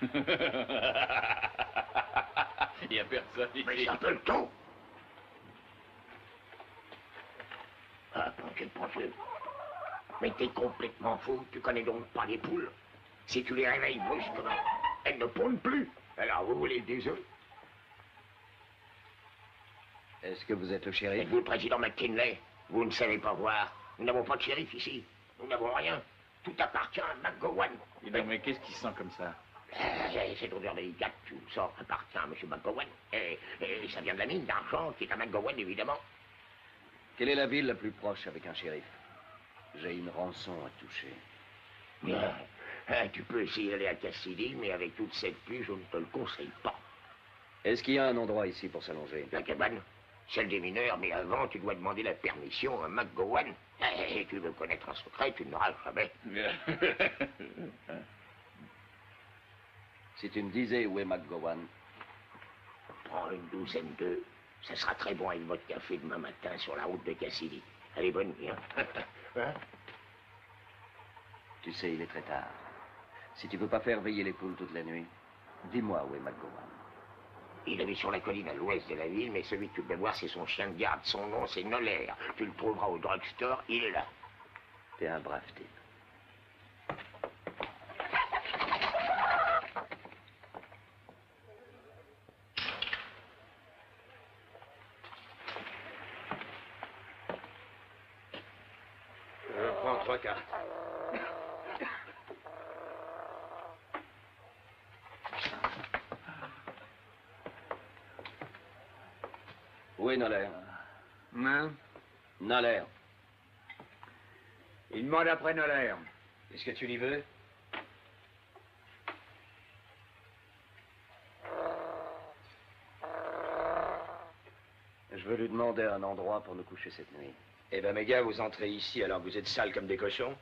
Il n'y a personne ici. Mais c'est un peu le ton. Ah, bon, quel profil. Mais t'es complètement fou, tu connais donc pas les poules. Si tu les réveilles brusquement, elles ne pondent plus. Alors vous voulez des œufs? Est-ce que vous êtes le shérif? Êtes-vous le président McKinley? Vous ne savez pas voir. Nous n'avons pas de shérif ici. Nous n'avons rien. Tout appartient à McGowan. Mais qu'est-ce qui sent comme ça? Cette odeur délicate, tout ça appartient à M. McGowan. Et ça vient de la mine d'argent qui est à McGowan, évidemment. Quelle est la ville la plus proche avec un shérif? J'ai une rançon à toucher. Tu peux essayer d'aller à Cassidy, mais avec toute cette pluie, je ne te le conseille pas. Est-ce qu'il y a un endroit ici pour s'allonger? La cabane, celle des mineurs, mais avant, tu dois demander la permission à McGowan. Et tu veux connaître un secret, tu ne l'auras jamais. Si tu me disais où est McGowan? Prends une douzaine d'œufs. Ça sera très bon avec votre café demain matin sur la route de Cassidy. Allez, bonne nuit. Hein? Tu sais, il est très tard. Si tu veux pas faire veiller les poules toute la nuit, dis-moi où est McGowan. Il est sur la colline à l'ouest de la ville, mais celui que tu peux voir, c'est son chien de garde. Son nom, c'est Noller. Tu le trouveras au drugstore, il est là. T'es un brave type. Je prends 3 cartes. Où est Noller? Hein? Noller. Il demande après Noller. Est-ce que tu l'y veux? Je veux lui demander un endroit pour nous coucher cette nuit. Eh ben, mes gars, vous entrez ici alors que vous êtes sales comme des cochons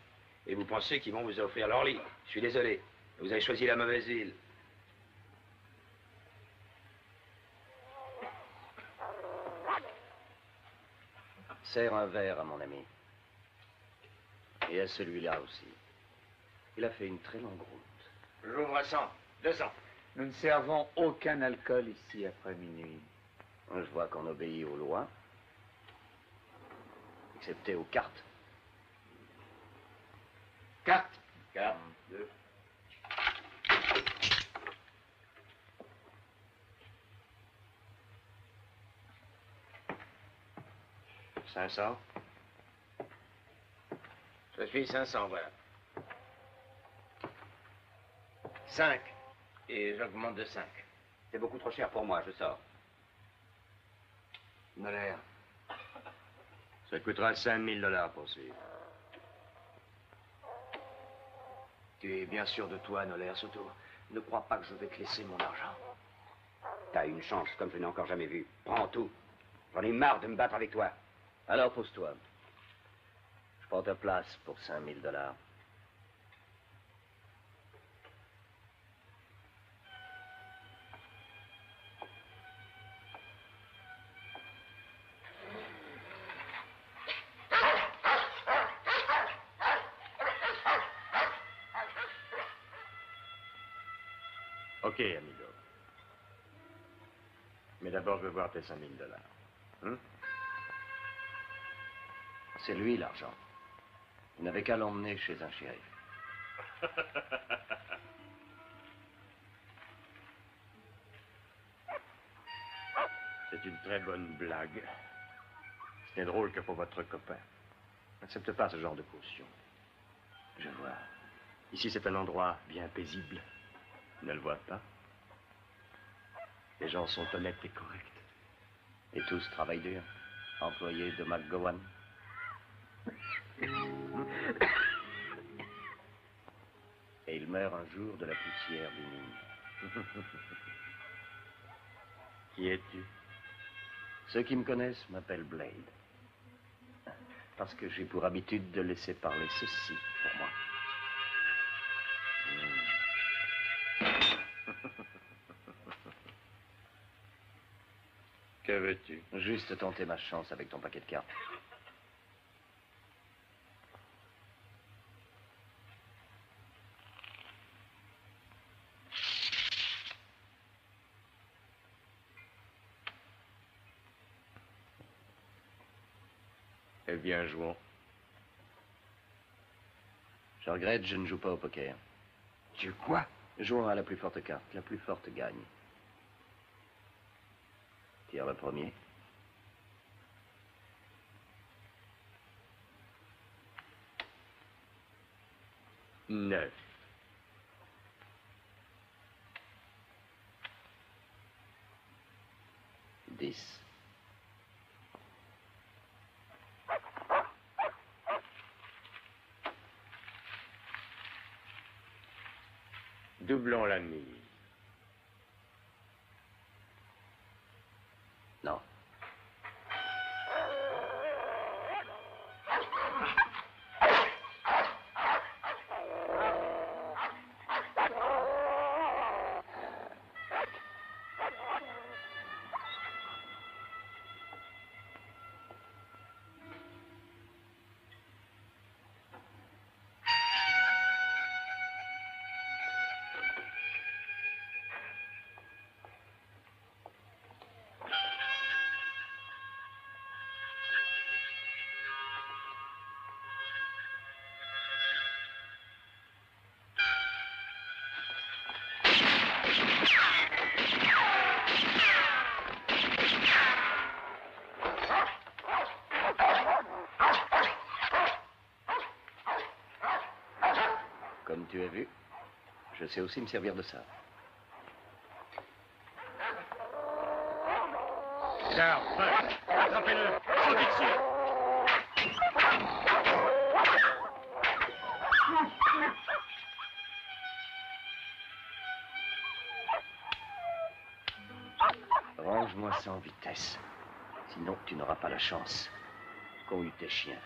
et vous pensez qu'ils vont vous offrir leur lit. Je suis désolé. Vous avez choisi la mauvaise ville. Serre un verre à mon ami. Et à celui-là aussi. Il a fait une très longue route. J'ouvre à 100, 200. Nous ne servons aucun alcool ici après minuit. Je vois qu'on obéit aux lois. Excepté aux cartes. Carte. 4, 2. $500. Je suis 500, voilà. 5. Et j'augmente de 5. C'est beaucoup trop cher pour moi, je sors. Noller. Ça coûtera $5000 pour suivre. Tu es bien sûr de toi, Noller, surtout. Ne crois pas que je vais te laisser mon argent. T'as une chance comme je n'ai encore jamais vu. Prends tout. J'en ai marre de me battre avec toi. Alors pose-toi. Je prends ta place pour $5000. Ok, amigo. Mais d'abord, je veux voir tes $5000. C'est lui, l'argent. Vous n'avez qu'à l'emmener chez un shérif. C'est une très bonne blague. C'est drôle que pour votre copain. N'accepte pas ce genre de caution. Je vois. Ici, c'est un endroit bien paisible. Ne le vois pas? Les gens sont honnêtes et corrects. Et tous travaillent dur. Employés de McGowan. Et il meurt un jour de la poussière des mines. Qui es-tu? Ceux qui me connaissent m'appellent Blade. Parce que j'ai pour habitude de laisser parler ceci pour moi. Que veux-tu? Juste tenter ma chance avec ton paquet de cartes. Eh bien, jouons. Je regrette, je ne joue pas au poker. Tu quoi? Jouons à la plus forte carte. La plus forte gagne. Tire le premier. Neuf. Dix. Doublons la mise. Non. Comme tu as vu, je sais aussi me servir de ça. Là, attrapez-le, sautez dessus. Range-moi ça en vitesse. Sinon, tu n'auras pas la chance qu'ont eu tes chiens.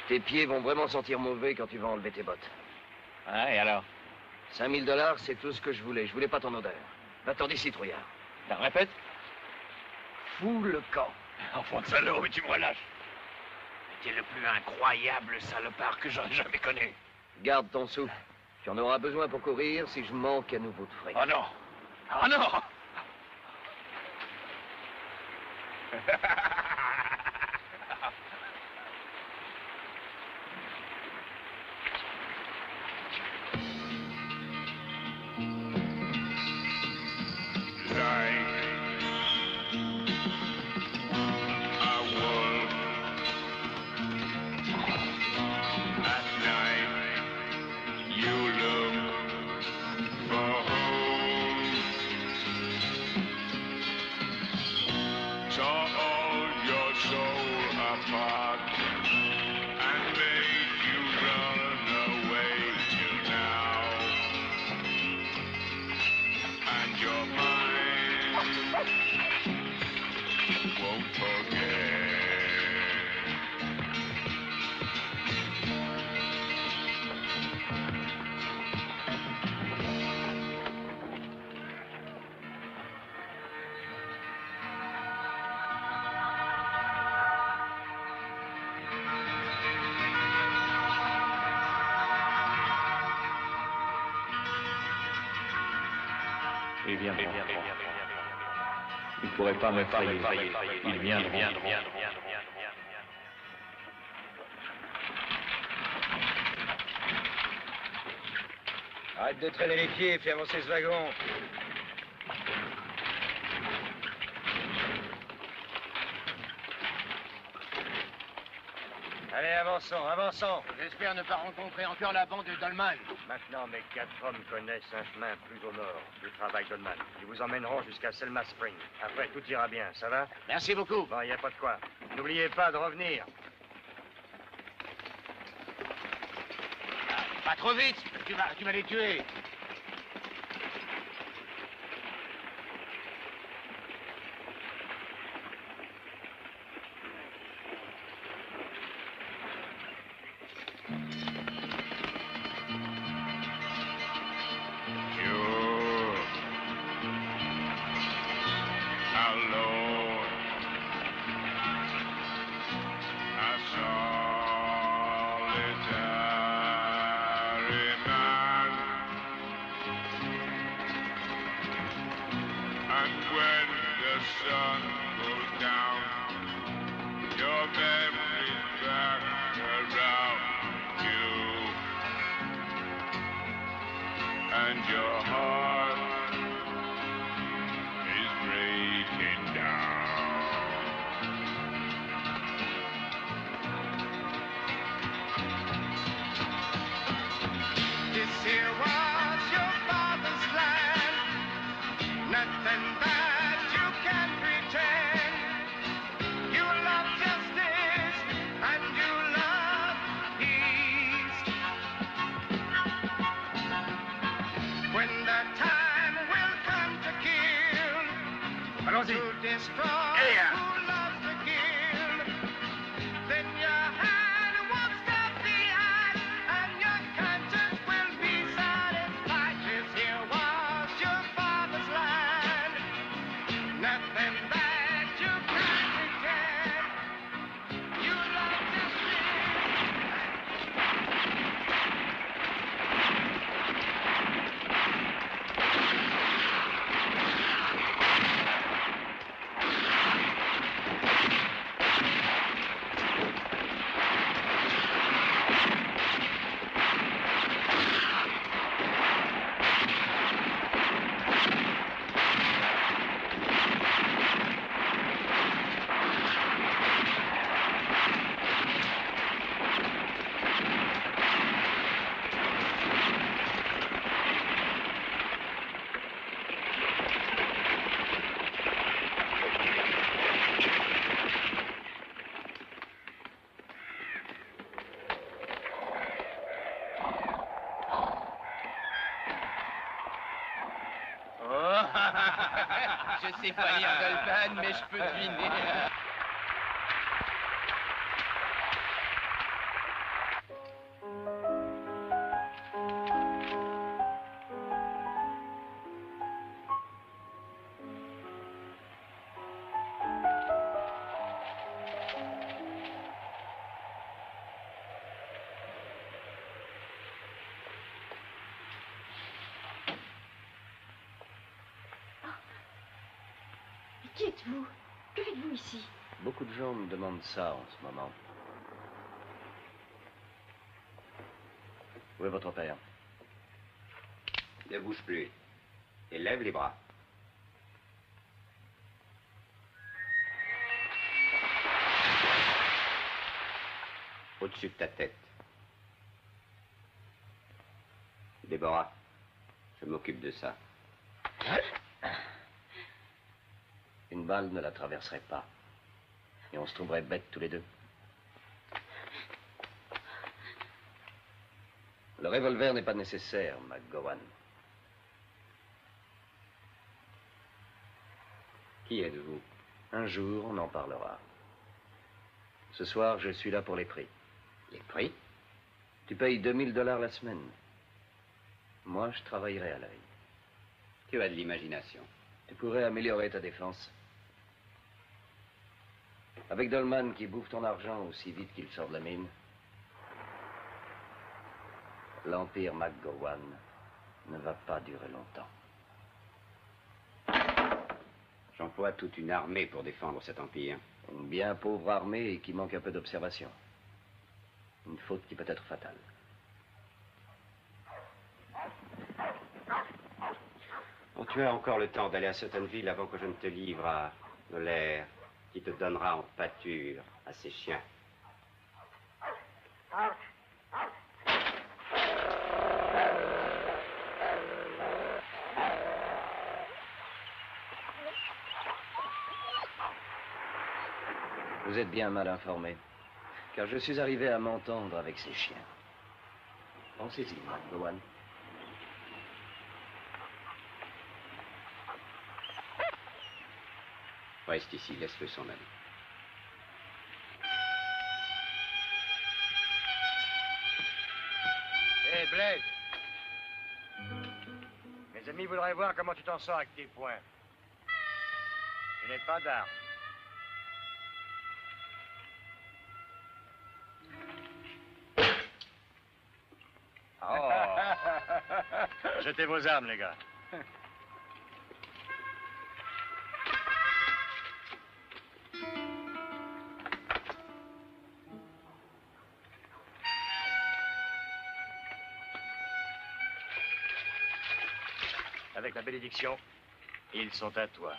Tes pieds vont vraiment sentir mauvais quand tu vas enlever tes bottes. Ah, et alors? 5000 $, c'est tout ce que je voulais. Je voulais pas ton odeur. Va-t'en d'ici, trouillard. Ben, répète. Fous le camp. Enfant de salaud, mais tu me relâches. T'es le plus incroyable salopard que j'aurais jamais connu. Garde ton souffle. Tu en auras besoin pour courir si je manque à nouveau de fric. Oh non! Oh non! Il viendra. Il ne pourrait pas me frayer. Il viendra. Arrête de traîner les pieds et fais avancer ce wagon. Allez, avançons, avançons. J'espère ne pas rencontrer encore la bande de Dolman. Maintenant, mes 4 hommes connaissent un chemin plus au nord du travail Dolman. Ils vous emmèneront jusqu'à Selma Spring. Après, tout ira bien, ça va? Merci beaucoup. Bon, il n'y a pas de quoi. N'oubliez pas de revenir. Pas trop vite, tu vas les tuer. Je sais pas lire Goldman, mais je peux deviner. Qui êtes-vous? Que faites-vous ici? Beaucoup de gens me demandent ça en ce moment. Où est votre père? Ne bouge plus. Et lève les bras. Au-dessus de ta tête. Déborah, je m'occupe de ça. Une balle ne la traverserait pas. Et on se trouverait bêtes tous les deux. Le revolver n'est pas nécessaire, McGowan. Qui êtes-vous? Un jour, on en parlera. Ce soir, je suis là pour les prix. Les prix? Tu payes $2000 la semaine. Moi, je travaillerai à l'œil. Tu as de l'imagination. Tu pourrais améliorer ta défense. Avec Dolman qui bouffe ton argent aussi vite qu'il sort de la mine, l'Empire McGowan ne va pas durer longtemps. J'emploie toute une armée pour défendre cet empire. Une bien pauvre armée et qui manque un peu d'observation. Une faute qui peut être fatale. Oh, tu as encore le temps d'aller à Suttonville avant que je ne te livre à Noller, qui te donnera en pâture à ses chiens. Vous êtes bien mal informé, car je suis arrivé à m'entendre avec ces chiens. Pensez-y, Gowan. Reste ici, laisse-le s'en aller. Hé, Blake! Mes amis voudraient voir comment tu t'en sors avec tes poings. Tu n'es pas d'armes. Oh! Jetez vos armes, les gars. Avec la bénédiction, ils sont à toi.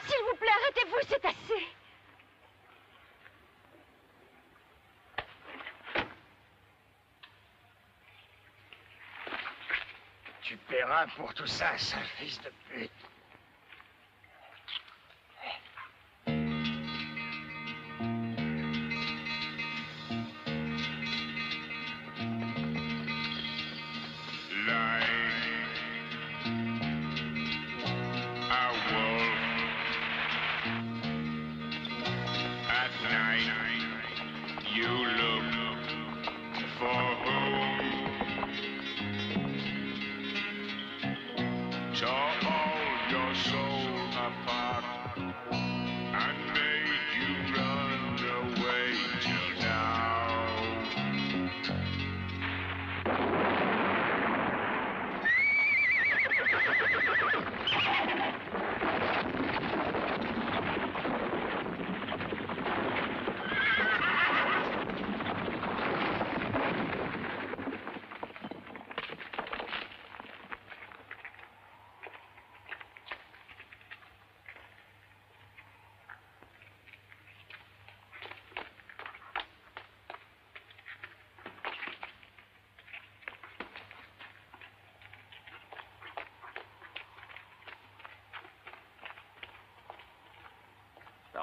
S'il vous plaît, arrêtez-vous, c'est assez. Tu paieras pour tout ça, sale fils de pute. To all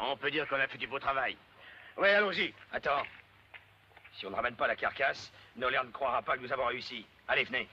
On peut dire qu'on a fait du beau travail. Ouais, allons-y. Attends. Si on ne ramène pas la carcasse, Noller ne croira pas que nous avons réussi. Allez, venez.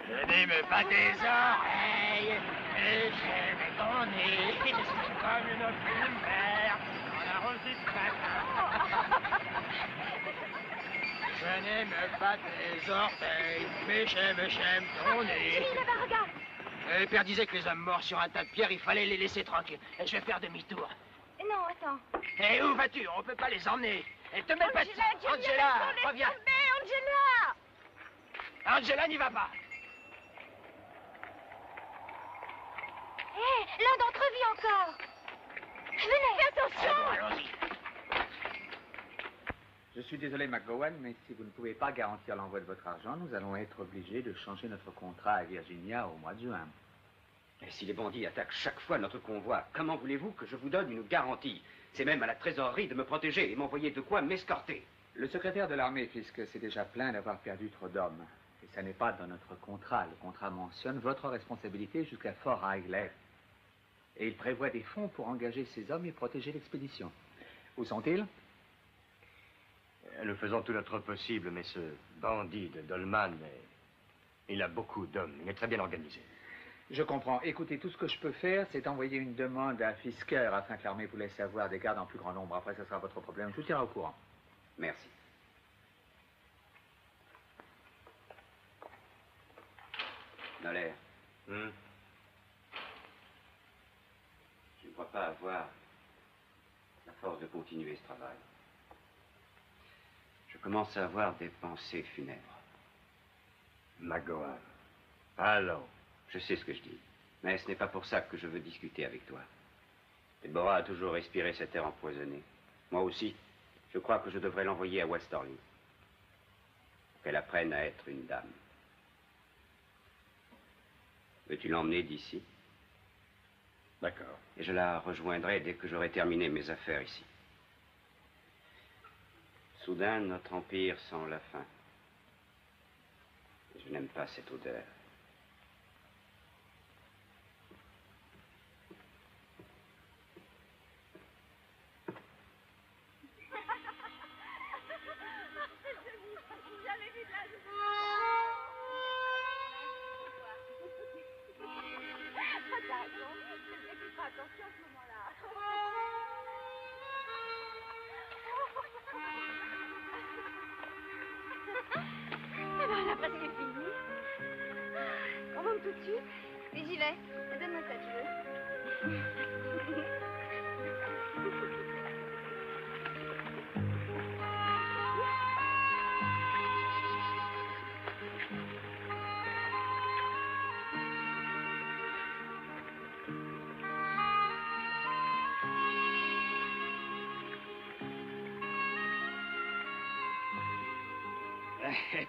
Venez me battre des oreilles, et j'aime ton nez, comme une plume verte, dans la rose du matin. Venez me battre des orteils, mais j'aime ton nez. Julie, là-bas, regarde. Le père disait que les hommes morts sur un tas de pierres, il fallait les laisser tranquilles. Et je vais faire demi-tour. Non, attends. Et où vas-tu? On peut pas les emmener. Et te mets pas... Angela, reviens. Angela! Angela n'y va pas. Hé, l'un d'entre eux vit encore. Venez, attention. Allons-y. Je suis désolé, McGowan, mais si vous ne pouvez pas garantir l'envoi de votre argent, nous allons être obligés de changer notre contrat à Virginia au mois de juin. Et si les bandits attaquent chaque fois notre convoi, comment voulez-vous que je vous donne une garantie? C'est même à la trésorerie de me protéger et m'envoyer de quoi m'escorter. Le secrétaire de l'armée, puisque c'est déjà plein d'avoir perdu trop d'hommes. Et ça n'est pas dans notre contrat. Le contrat mentionne votre responsabilité jusqu'à Fort Riley. Et il prévoit des fonds pour engager ces hommes et protéger l'expédition. Où sont-ils? Nous faisons tout notre possible, mais ce bandit de Dolman, il a beaucoup d'hommes. Il est très bien organisé. Je comprends. Écoutez, tout ce que je peux faire, c'est envoyer une demande à Fisker afin que l'armée vous laisse avoir des gardes en plus grand nombre. Après, ça sera votre problème. Je vous tiendrai au courant. Merci. Noller. Je ne crois pas avoir la force de continuer ce travail. Je commence à avoir des pensées funèbres. McGowan. Allons. Je sais ce que je dis, mais ce n'est pas pour ça que je veux discuter avec toi. Deborah a toujours respiré cet air empoisonné. Moi aussi, je crois que je devrais l'envoyer à Westerly. Pour qu'elle apprenne à être une dame. Veux-tu l'emmener d'ici? D'accord. Et je la rejoindrai dès que j'aurai terminé mes affaires ici. Soudain, notre empire sent la fin. Je n'aime pas cette odeur. Eh ben, on a presque fini. On monte tout de suite. Mais j'y vais. Donne-moi ça, tu veux.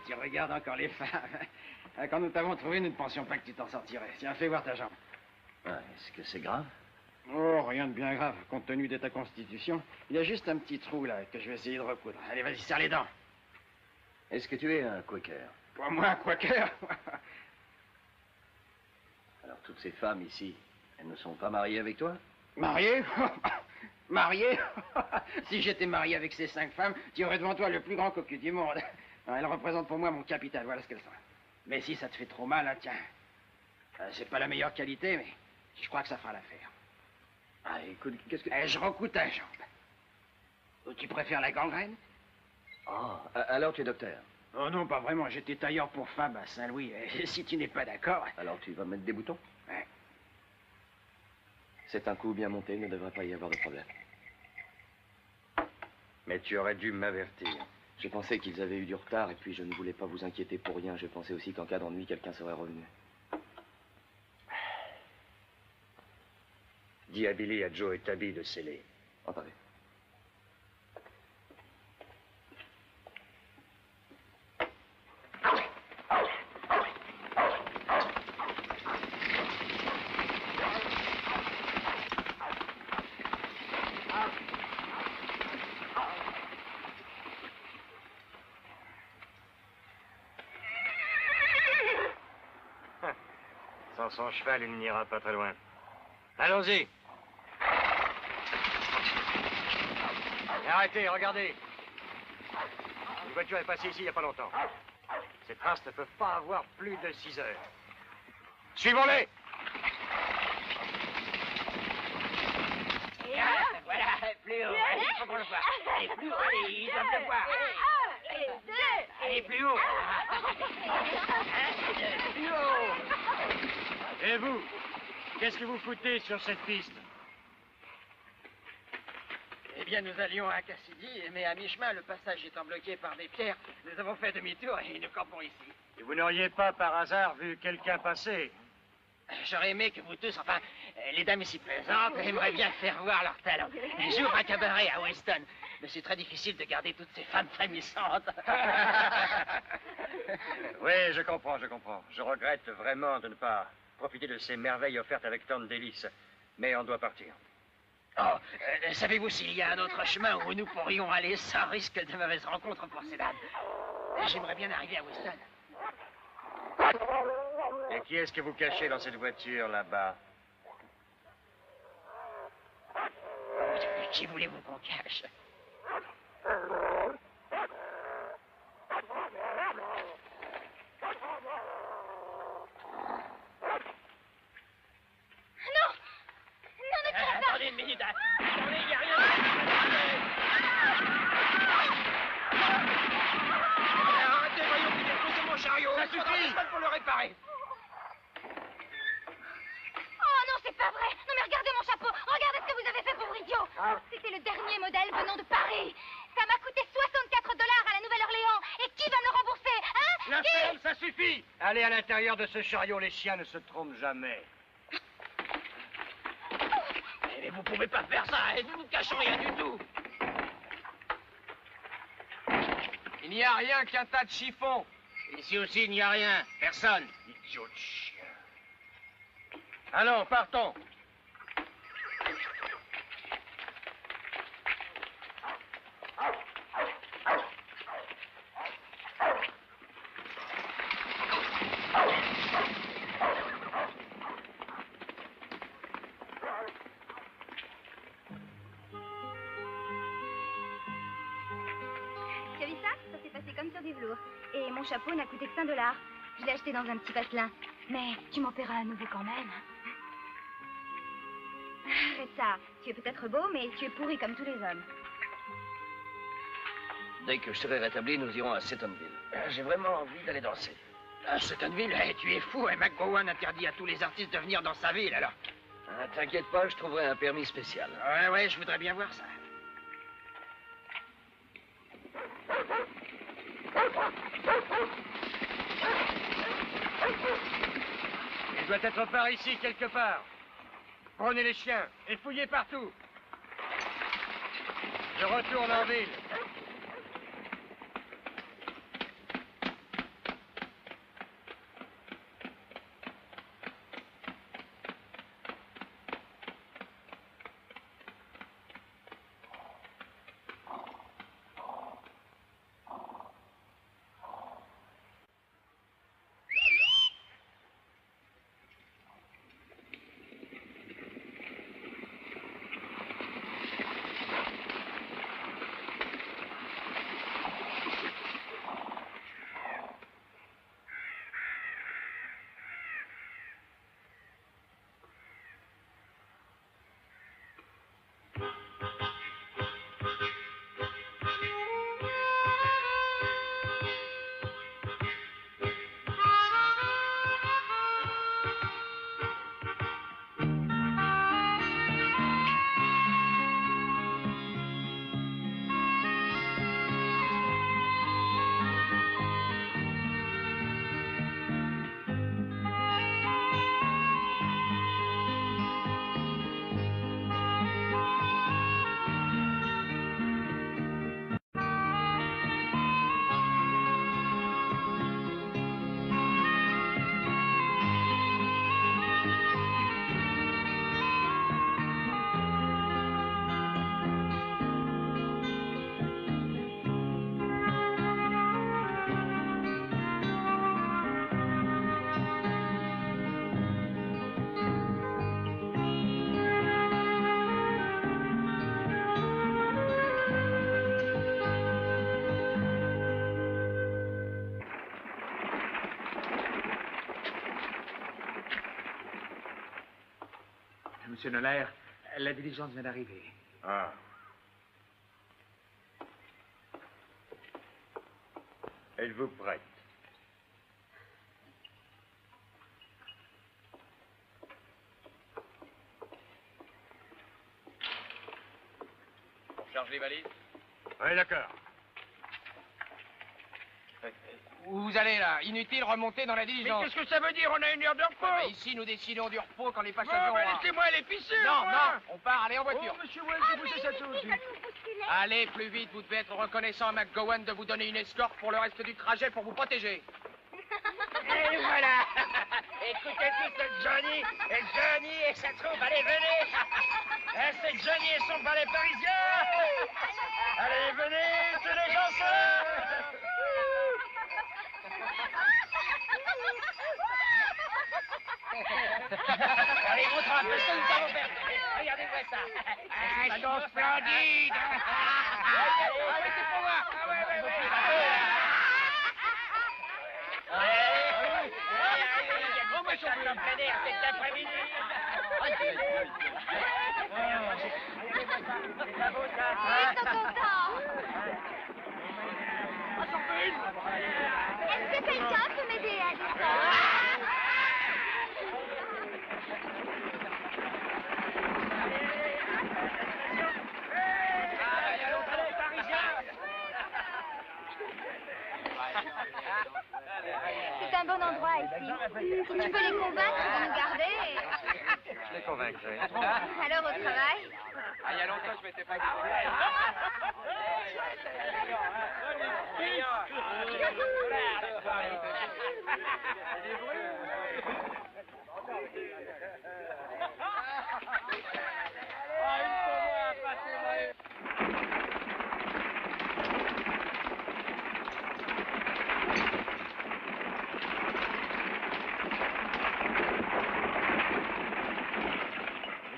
Tu regardes encore les femmes. Quand nous t'avons trouvé, nous ne pensions pas que tu t'en sortirais. Tiens, fais voir ta jambe. Est-ce que c'est grave? Oh, rien de bien grave. Compte tenu de ta constitution, il y a juste un petit trou là que je vais essayer de recoudre. Allez, vas-y, serre les dents. Est-ce que tu es un Quaker? Pas moi, un Quaker. Alors, toutes ces femmes ici, elles ne sont pas mariées avec toi? Marié? Marié? Si j'étais marié avec ces 5 femmes, tu aurais devant toi le plus grand cocu du monde. Non, elles représentent pour moi mon capital, voilà ce qu'elles sont. Mais si ça te fait trop mal, hein, tiens. C'est pas la meilleure qualité, mais je crois que ça fera l'affaire. Ah, écoute, qu'est-ce que... Je recoue ta jambe. Ou tu préfères la gangrène? Oh, alors tu es docteur. Oh non, pas vraiment. J'étais tailleur pour femmes à Saint-Louis. Et si tu n'es pas d'accord... Alors tu vas mettre des boutons? Ouais. C'est un coup bien monté, il ne devrait pas y avoir de problème. Mais tu aurais dû m'avertir. J'ai pensé qu'ils avaient eu du retard et puis je ne voulais pas vous inquiéter pour rien. Je pensais aussi qu'en cas d'ennui, quelqu'un serait revenu. Dis à Billy, à Joe et Tabby de sceller. Entendu. Sans son cheval, il n'ira pas très loin. Allons-y. Et arrêtez, regardez. Une voiture est passée ici il n'y a pas longtemps. Ces traces ne peuvent pas avoir plus de 6 heures. Suivons-les. Voilà, plus haut. Allez, il faut qu'on le voie. Allez, plus haut. Allez, ils doivent le voir. Allez, plus haut. Plus haut. Et vous, qu'est-ce que vous foutez sur cette piste? Eh bien, nous allions à Cassidy, mais à mi-chemin, le passage étant bloqué par des pierres, nous avons fait demi-tour et nous campons ici. Et vous n'auriez pas par hasard vu quelqu'un passer? J'aurais aimé que vous tous, enfin, les dames ici présentes, aimeraient bien faire voir leur talent. J'ouvre un cabaret à Weston, mais c'est très difficile de garder toutes ces femmes frémissantes. Oui, je comprends, je comprends. Je regrette vraiment de ne pas profiter de ces merveilles offertes avec tant de délices. Mais on doit partir. Oh, savez-vous s'il y a un autre chemin où nous pourrions aller sans risque de mauvaises rencontres pour ces dames? J'aimerais bien arriver à Weston. Et qui est-ce que vous cachez dans cette voiture là-bas? Qui voulez-vous qu'on cache? Attendez une minute, hein. Attendez, il n'y a rien. Arrêtez, voyons, vous déposez mon chariot. Ça suffit. Pour le réparer. Oh non, c'est pas vrai. Non mais regardez mon chapeau. Regardez ce que vous avez fait, pauvre idiot. C'était le dernier modèle venant de Paris. Ça m'a coûté $64 à la Nouvelle-Orléans. Et qui va me le rembourser, hein? La ferme, ça suffit. Allez à l'intérieur de ce chariot, les chiens ne se trompent jamais. Mais vous pouvez pas faire ça, et nous ne cachons rien du tout. Il n'y a rien qu'un tas de chiffons. Ici aussi, il n'y a rien. Personne. Idiot de chien. Allons, partons. Tu as vu ça? Ça s'est passé comme sur du velours. Et mon chapeau n'a coûté que $5. Je l'ai acheté dans un petit patelin. Mais tu m'en paieras à nouveau quand même. Arrête ça. Tu es peut-être beau, mais tu es pourri comme tous les hommes. Dès que je serai rétabli, nous irons à Setonville. J'ai vraiment envie d'aller danser. À Setonville? Tu es fou, hein? McGowan interdit à tous les artistes de venir dans sa ville, alors. T'inquiète pas, je trouverai un permis spécial. Ouais, je voudrais bien voir ça. Il doit être par ici, quelque part. Prenez les chiens et fouillez partout. Je retourne en ville. Monsieur Noller, la diligence vient d'arriver. Ah. Êtes-vous prête? On charge les valises? Oui, d'accord. Où vous allez là? Inutile, remonter dans la Mais diligence. qu'est-ce que ça veut dire? On a 1 heure de repos. Ah, bah, ici, nous décidons du repos quand les Bon, passagers bah, ont... laissez-moi aller pisser. Non, moi. non, on part, allez en voiture. Oh, monsieur Wells, j'ai poussé ça tout de Il va suite. nous bousculer. Allez, plus vite, vous devez être reconnaissant à McGowan de vous donner une escorte pour le reste du trajet pour vous protéger. Et voilà. Écoutez tout ce Johnny et sa troupe. Allez, venez. C'est Johnny et son ballet parisien. Allez, venez, tous les gens sont là. Allez, montre un peu ce que nous avons fait. Regardez-moi ça. Ils sont splendides. Allez, c'est pour moi. Ah ouais. Je suis en plein air cet après-midi. C'est pas beau ça. Ils sont contents. Est-ce que quelqu'un peut m'aider à descendre? C'est un bon endroit ici. Si tu peux les convaincre de nous garder. Je les convaincrai. Alors au travail. Ah, il y a longtemps, je m'étais pas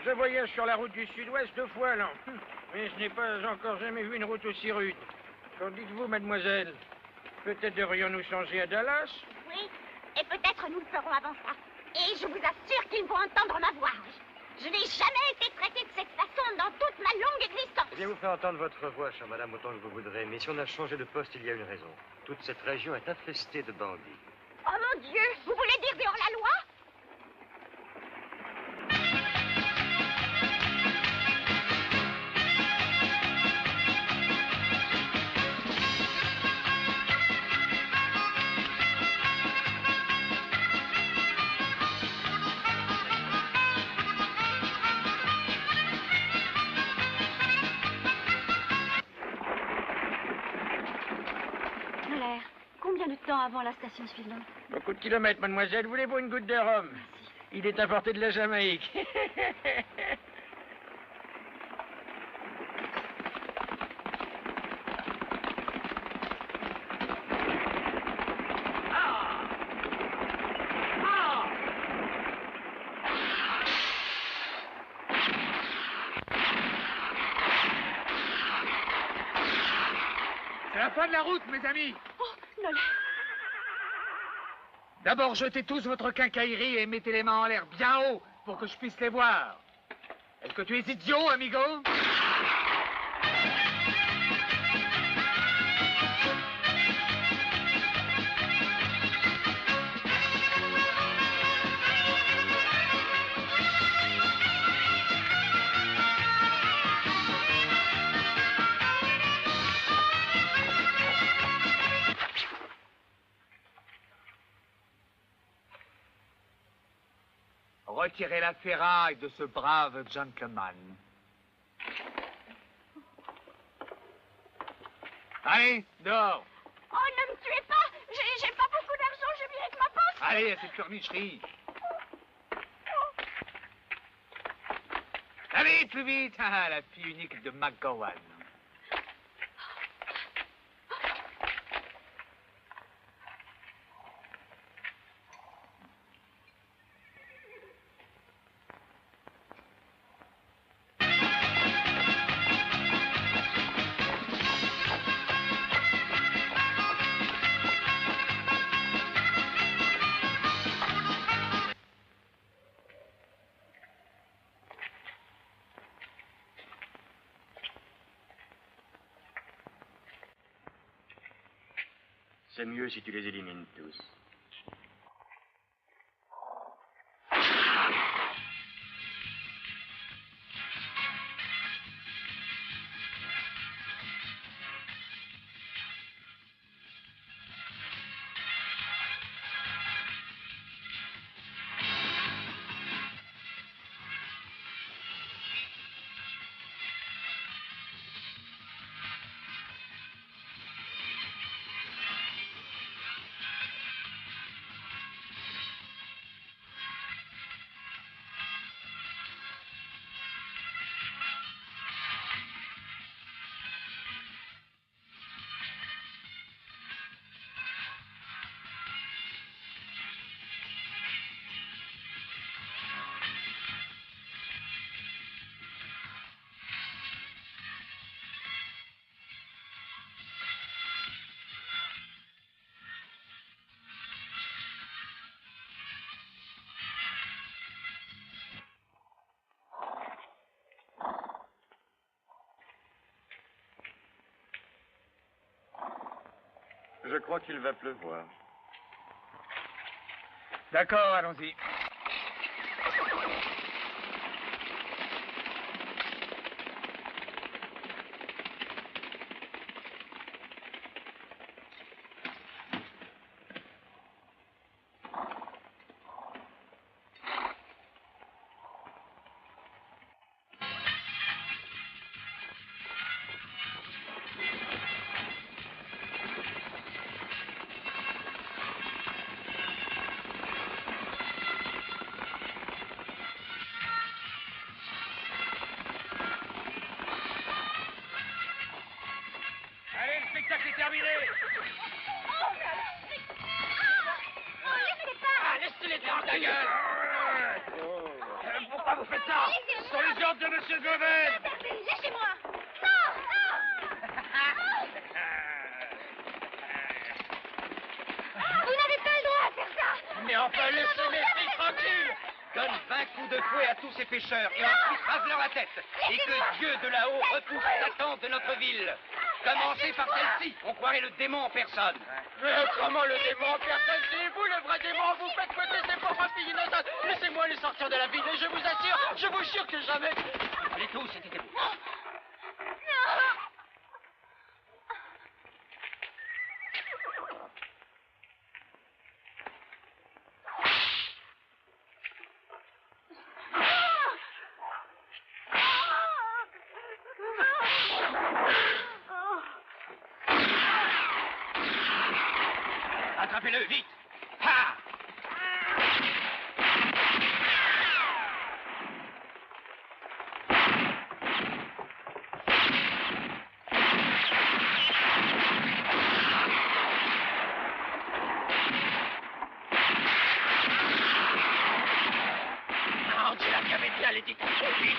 Je voyage sur la route du sud-ouest 2 fois l'an. Mais je n'ai pas encore jamais vu une route aussi rude. Qu'en dites-vous, mademoiselle? Peut-être devrions-nous changer à Dallas? Oui, et peut-être nous le ferons avant ça. Et je vous assure qu'il faut entendre ma voix. Je n'ai jamais été traitée de cette façon dans toute ma longue existence. Eh bien, vous faire entendre votre voix, chère madame, autant que vous voudrez. Mais si on a changé de poste, il y a une raison. Toute cette région est infestée de bandits. Oh mon Dieu, vous voulez dire dehors la loi? Noller, combien de temps avant la station suivante? Beaucoup de kilomètres, mademoiselle. Voulez-vous une goutte de rhum? Il est importé de la Jamaïque. C'est la fin de la route, mes amis. Oh, Noller. D'abord, jetez tous votre quincaillerie et mettez les mains en l'air bien haut pour que je puisse les voir. Est-ce que tu es idiot, amigo? Retirez la ferraille de ce brave gentleman. Allez, dehors. Oh, ne me tuez pas. J'ai pas beaucoup d'argent, je vis avec ma poche. Allez, à cette pleurnicherie. Allez, plus vite. Ah, la fille unique de McGowan. C'est mieux si tu les élimines tous. Je crois qu'il va pleuvoir. D'accord, allons-y. Allez, le spectacle est terminé. Laissez-les pas. Ah, laissez-les dans ta gueule. Pourquoi vous faites ça? Ce sont les ordres de Monsieur Goven. Interdit, lâchez-moi. Non, non. Vous n'avez pas le droit de faire ça. Mais enfin, laissez mes filles tranquilles. Donne 20 coups de fouet à tous ces pêcheurs et ensuite rase-leur la tête. Et que Dieu de là-haut repousse l'attente de notre ville. Commencez par celle-ci. On croirait le démon en personne. Mais comment le démon? Personne, c'est vous le vrai démon. Vous faites côté ces pauvres filles innocentes. Laissez-moi les sortir de la ville et je vous jure que jamais... Allez tous, c'était vous. Attrapez-le, vite! Ha! Angela qui avait bien les détacher, vite!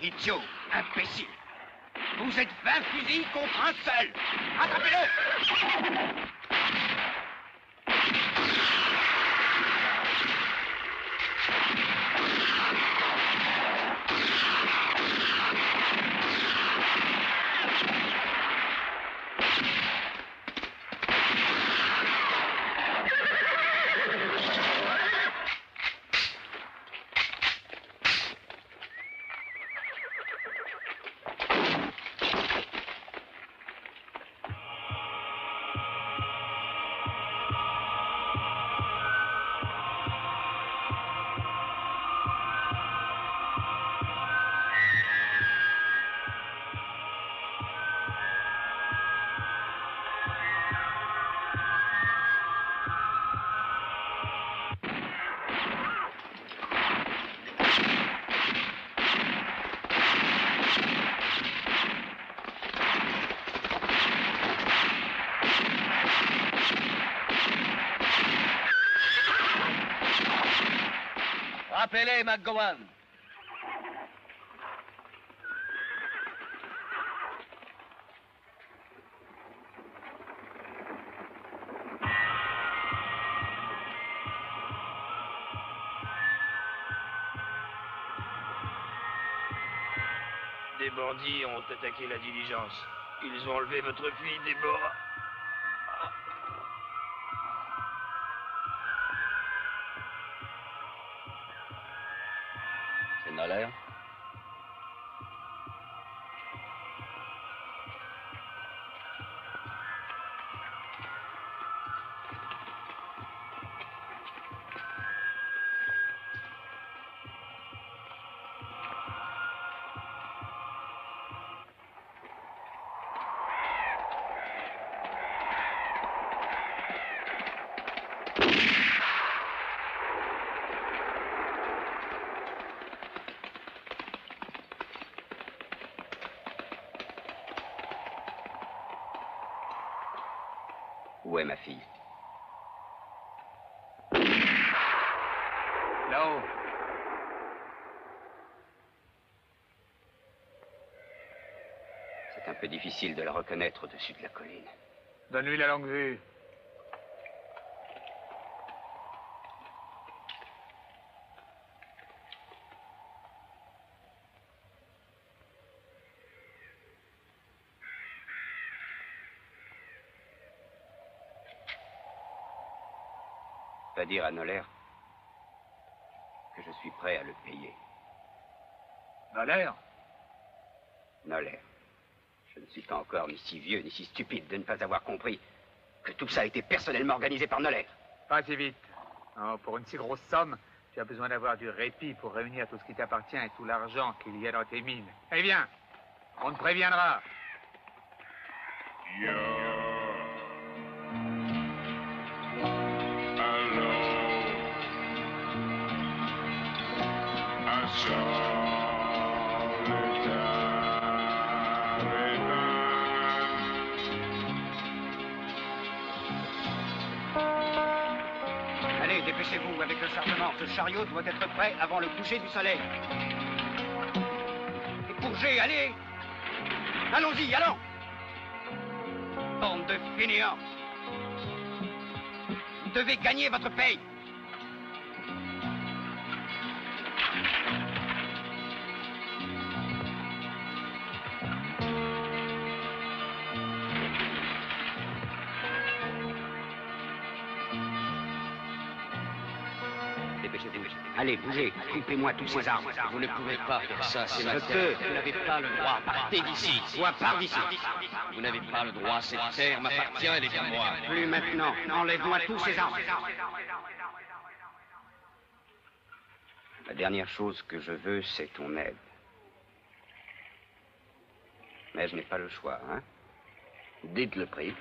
Idiot, imbécile. Vous êtes 20 fusils contre un seul. Attrapez-le! Rappelez McGowan. bandits ont attaqué la diligence. Ils ont enlevé votre fille, Déborah. C'est Noller? Où est ma fille? Là-haut. C'est un peu difficile de la reconnaître au-dessus de la colline. Donne-lui la longue vue. Va dire à Noller que je suis prêt à le payer. Noller? Noller, je ne suis pas encore ni si vieux ni si stupide de ne pas avoir compris que tout ça a été personnellement organisé par Noller. Pas si vite. Oh, pour une si grosse somme, tu as besoin d'avoir du répit pour réunir tout ce qui t'appartient et tout l'argent qu'il y a dans tes mines. Eh bien, on te préviendra. Allez, dépêchez-vous avec le chargement. Ce chariot doit être prêt avant le coucher du soleil. Et bougez, allez! Allons-y, allons! Bande de fainéants! Vous devez gagner votre paye! Allez, bougez, coupez-moi tous ces arbres. Vous ne pouvez pas faire ça, c'est ma Je terre. peux. Vous n'avez pas le droit. Partez d'ici. Soit par d'ici. Vous n'avez pas le droit. Cette terre m'appartient, elle est à moi. Plus maintenant. Enlève-moi tous ces arbres. La dernière chose que je veux, c'est ton aide. Mais je n'ai pas le choix, hein? Dites le prix.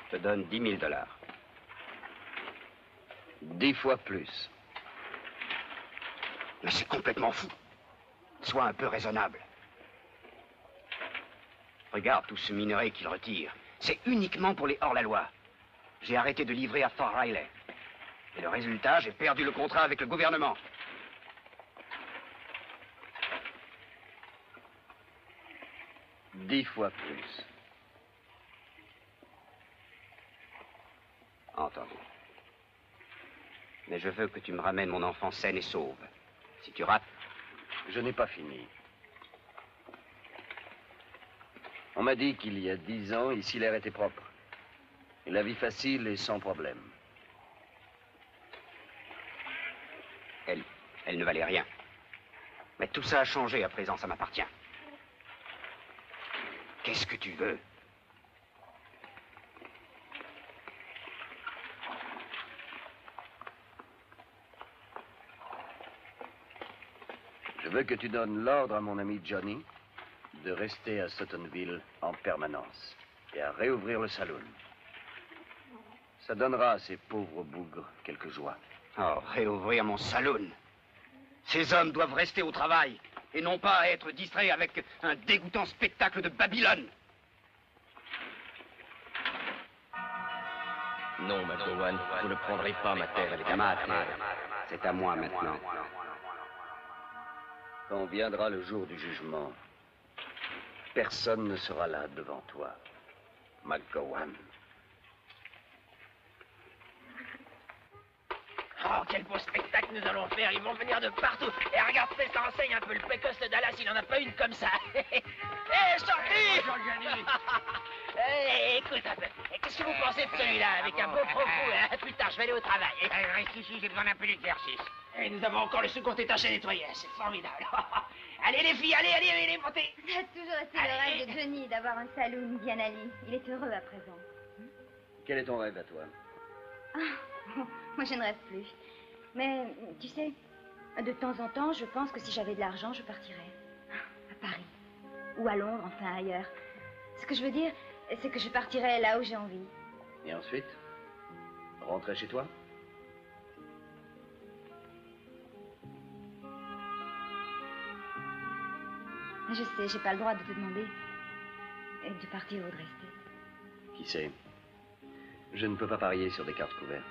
Je te donne 10 000 $. 10 fois plus. Mais c'est complètement fou. Sois un peu raisonnable. Regarde tout ce minerai qu'il retire. C'est uniquement pour les hors-la-loi. J'ai arrêté de livrer à Fort Riley. Et le résultat, j'ai perdu le contrat avec le gouvernement. Dix fois plus. Entendu. Mais je veux que tu me ramènes mon enfant saine et sauve. Si tu rates... Je n'ai pas fini. On m'a dit qu'il y a 10 ans, ici l'air était propre. Et la vie facile et sans problème. Elle ne valait rien. Mais tout ça a changé à présent, ça m'appartient. Qu'est-ce que tu veux? Je veux que tu donnes l'ordre à mon ami Johnny de rester à Suttonville en permanence et à réouvrir le saloon. Ça donnera à ces pauvres bougres quelques joies. Oh, réouvrir mon saloon. Ces hommes doivent rester au travail et non pas être distraits avec un dégoûtant spectacle de Babylone. Non, McGowan, vous ne prendrez pas ma terre, elle est à Ma ma terre, terre. c'est à moi maintenant. Quand viendra le jour du jugement, personne ne sera là devant toi, McGowan. Oh. Oh, quel beau spectacle nous allons faire. Ils vont venir de partout. Et regarde, ça enseigne un peu le précoce de Dallas. Il n'en a pas une comme ça. Hé, Shorty! Écoute un peu. Qu'est-ce que vous pensez de celui-là? Avec un beau propos, hein? Plus tard, je vais aller au travail. Reste ici, j'ai besoin d'un peu d'exercice. Et nous avons encore le second étage à nettoyer. C'est formidable. Allez, les filles, allez, montez. Ça a toujours été le rêve de Johnny d'avoir un saloon, Diana Lee. Il est heureux à présent. Quel est ton rêve à toi? Moi, je ne rêve plus. Mais, tu sais, de temps en temps, je pense que si j'avais de l'argent, je partirais. À Paris. Ou à Londres, enfin ailleurs. Ce que je veux dire, c'est que je partirais là où j'ai envie. Et ensuite? Rentrer chez toi? Je sais, j'ai pas le droit de te demander de partir ou de rester. Qui sait? Je ne peux pas parier sur des cartes couvertes.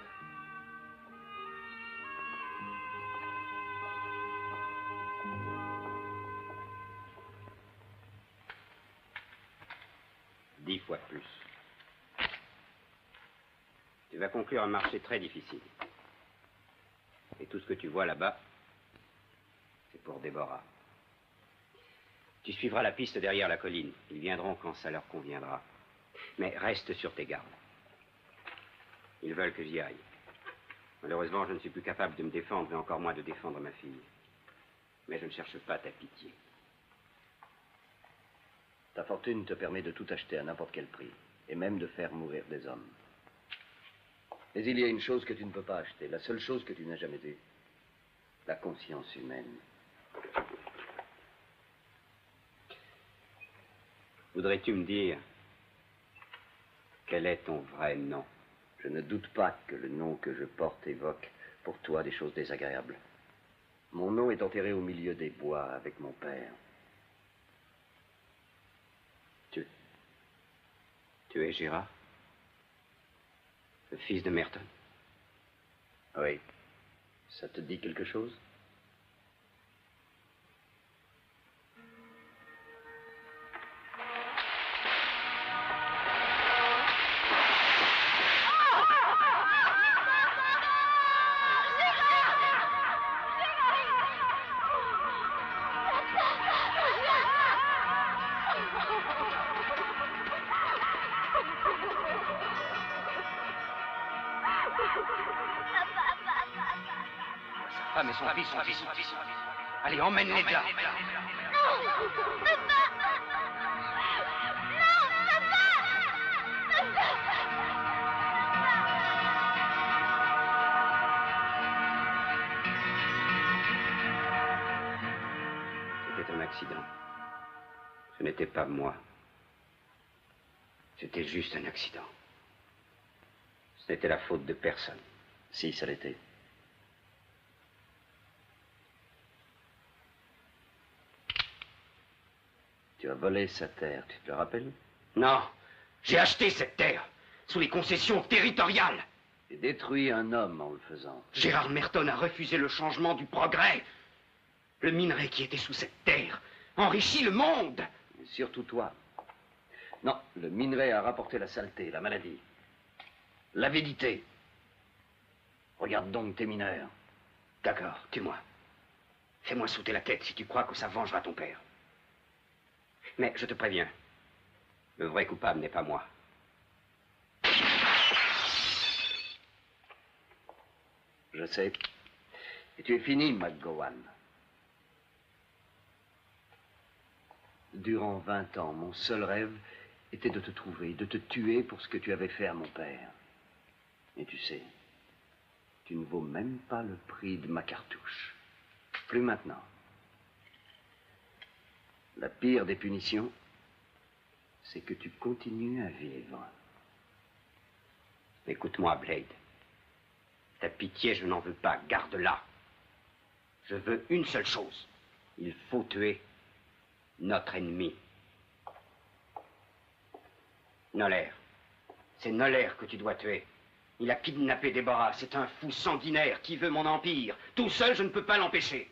Dix fois plus. Tu vas conclure un marché très difficile. Et tout ce que tu vois là-bas, c'est pour Déborah. Tu suivras la piste derrière la colline. Ils viendront quand ça leur conviendra. Mais reste sur tes gardes. Ils veulent que j'y aille. Malheureusement, je ne suis plus capable de me défendre, et encore moins de défendre ma fille. Mais je ne cherche pas ta pitié. Ta fortune te permet de tout acheter à n'importe quel prix, et même de faire mourir des hommes. Mais il y a une chose que tu ne peux pas acheter, la seule chose que tu n'as jamais eue. La conscience humaine. Voudrais-tu me dire quel est ton vrai nom? Je ne doute pas que le nom que je porte évoque pour toi des choses désagréables. Mon nom est enterré au milieu des bois avec mon père. Tu es Gérard? Le fils de Merton? Oui. Ça te dit quelque chose? Ah, mais son fils sont ici. Allez, emmène-les là. C'était un accident. Ce n'était pas moi. C'était juste un accident. Ce n'était la faute de personne. Si, ça l'était. Tu as volé sa terre, tu te le rappelles? Non, j'ai acheté cette terre, sous les concessions territoriales. Et détruit un homme en le faisant. Gérard Merton a refusé le changement du progrès. Le minerai qui était sous cette terre enrichit le monde. Et surtout toi. Non, le minerai a rapporté la saleté, la maladie, l'avidité. Regarde donc tes mineurs. D'accord, tue-moi. Fais-moi sauter la tête si tu crois que ça vengera ton père. Mais je te préviens, le vrai coupable n'est pas moi. Je sais. Et tu es fini, McGowan. Durant 20 ans, mon seul rêve était de te trouver, de te tuer pour ce que tu avais fait à mon père. Et tu sais, tu ne vaux même pas le prix de ma cartouche. Plus maintenant. La pire des punitions, c'est que tu continues à vivre. Écoute-moi, Blade. Ta pitié, je n'en veux pas. Garde-la. Je veux une seule chose. Il faut tuer notre ennemi. Noller. C'est Noller que tu dois tuer. Il a kidnappé Déborah. C'est un fou sanguinaire qui veut mon empire. Tout seul, je ne peux pas l'empêcher.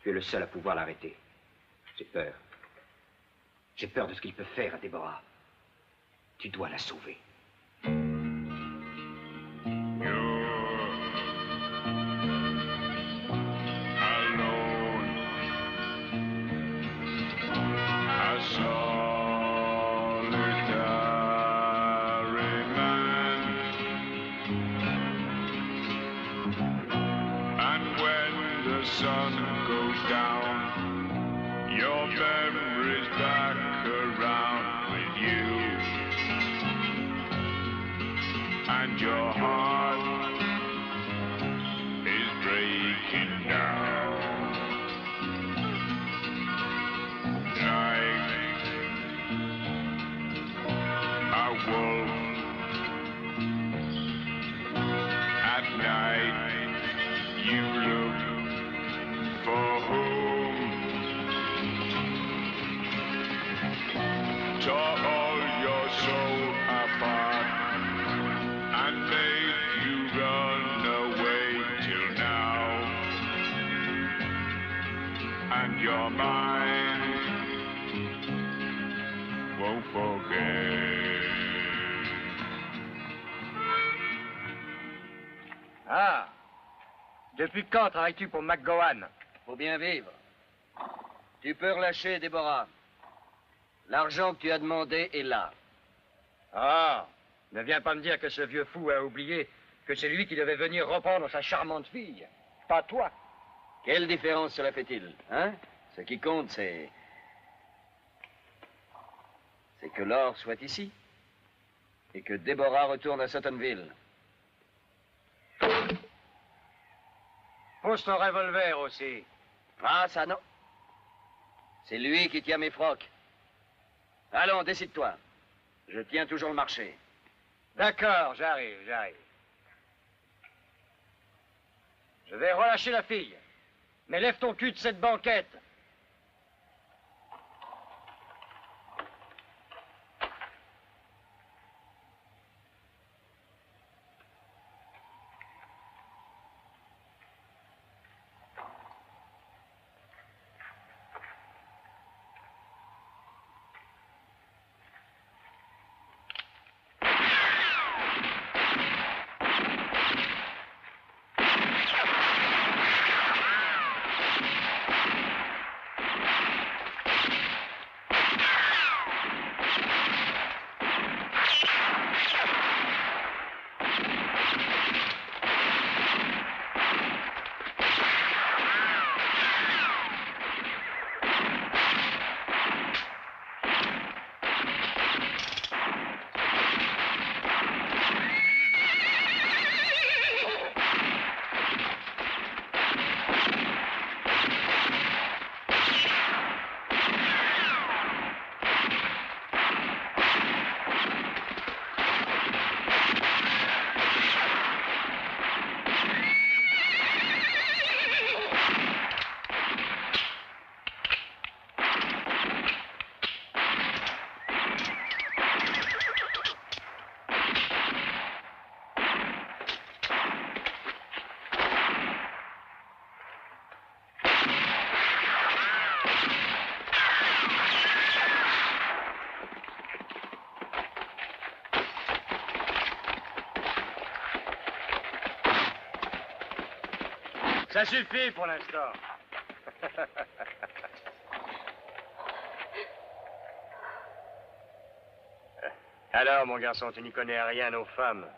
Tu es le seul à pouvoir l'arrêter. J'ai peur. J'ai peur de ce qu'il peut faire à Déborah. Tu dois la sauver. You memories back around with you. And your heart is breaking down. Like a wolf at night, you look for home. Tore all your soul apart and made you run away till now. And your mind won't forget. Ah! Depuis quand travailles-tu pour McGowan? Faut bien vivre. Tu peux relâcher Déborah. L'argent que tu as demandé est là. Ah! Ne viens pas me dire que ce vieux fou a oublié que c'est lui qui devait venir reprendre sa charmante fille. Pas toi. Quelle différence cela fait-il, hein? Ce qui compte, c'est que l'or soit ici. Et que Déborah retourne à Suttonville. Pose ton revolver aussi. Ah, ça non. C'est lui qui tient mes frocs. Allons, décide-toi. Je tiens toujours le marché. D'accord, j'arrive. Je vais relâcher la fille. Mais lève ton cul de cette banquette. Ça suffit pour l'instant. Alors, mon garçon, tu n'y connais rien aux femmes.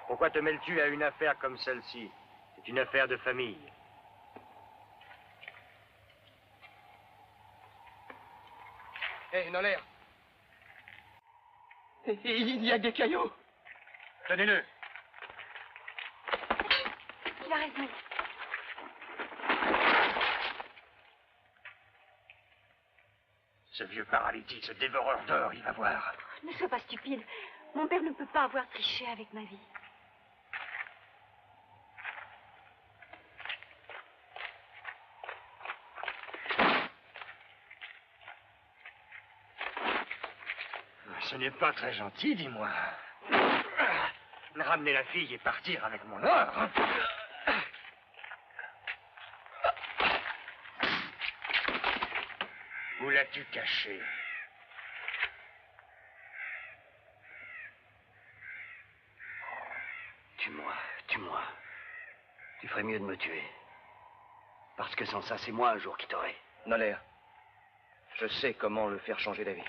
Pourquoi te mêles-tu à une affaire comme celle-ci? C'est une affaire de famille. Hé, Noller. Il y a des cailloux. Tenez-le. Il a raison. Ce vieux paralytique, ce dévoreur d'or, il va voir. Ne sois pas stupide. Mon père ne peut pas avoir triché avec ma vie. Ce n'est pas très gentil, dis-moi. Ramener la fille et partir avec mon or. Où l'as-tu caché? Tue-moi. Tu ferais mieux de me tuer. Parce que sans ça, c'est moi un jour qui t'aurai. Noller, je sais comment le faire changer d'avis.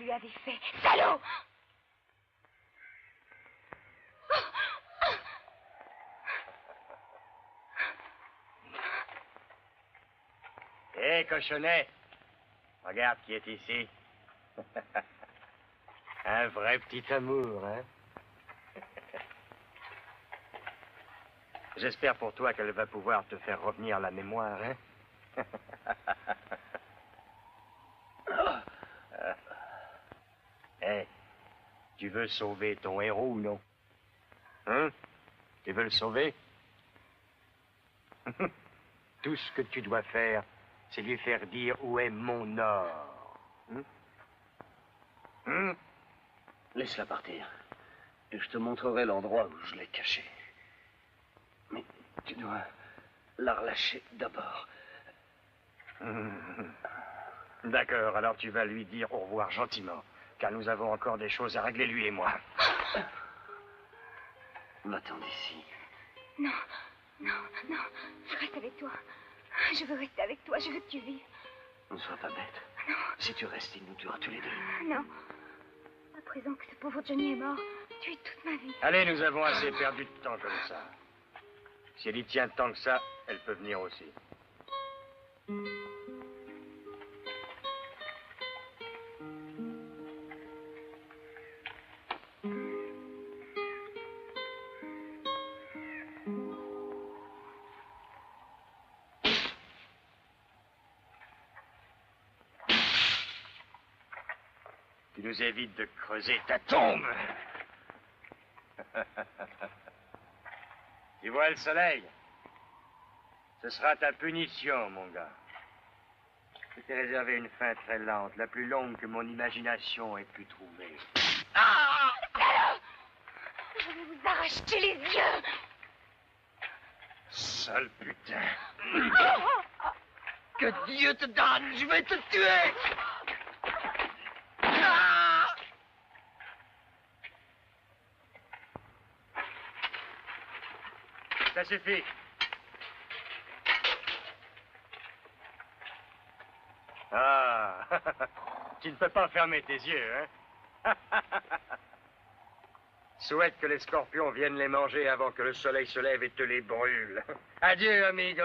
lui avez fait. Salaud! Hé, cochonnet, regarde qui est ici. Un vrai petit amour, hein? J'espère pour toi qu'elle va pouvoir te faire revenir la mémoire, hein? Hé, tu veux sauver ton héros ou non? Hein? Tu veux le sauver? Tout ce que tu dois faire, c'est lui faire dire où est mon or. Laisse-la partir. Et je te montrerai l'endroit où je l'ai cachée. Mais tu dois la relâcher d'abord. D'accord, alors tu vas lui dire au revoir gentiment, car nous avons encore des choses à régler, lui et moi. Va-t'en d'ici. Non, non, non. Je reste avec toi. Je veux rester avec toi. Je veux que tu vives. Ne sois pas bête. Non. Si tu restes, il nous tuera tous les deux. Non. À présent que ce pauvre Johnny est mort, tu es toute ma vie. Allez, nous avons assez perdu de temps comme ça. Si elle y tient tant que ça, elle peut venir aussi. Tu nous évites de creuser ta tombe. Tu vois le soleil? Ce sera ta punition, mon gars. Je t'ai réservé une fin très lente, la plus longue que mon imagination ait pu trouver. Ah! Je vais vous arracher les yeux. Sale putain. Que Dieu te donne, je vais te tuer. Ça suffit. Ah, tu ne peux pas fermer tes yeux, hein? Souhaite que les scorpions viennent les manger avant que le soleil se lève et te les brûle. Adieu, amigo.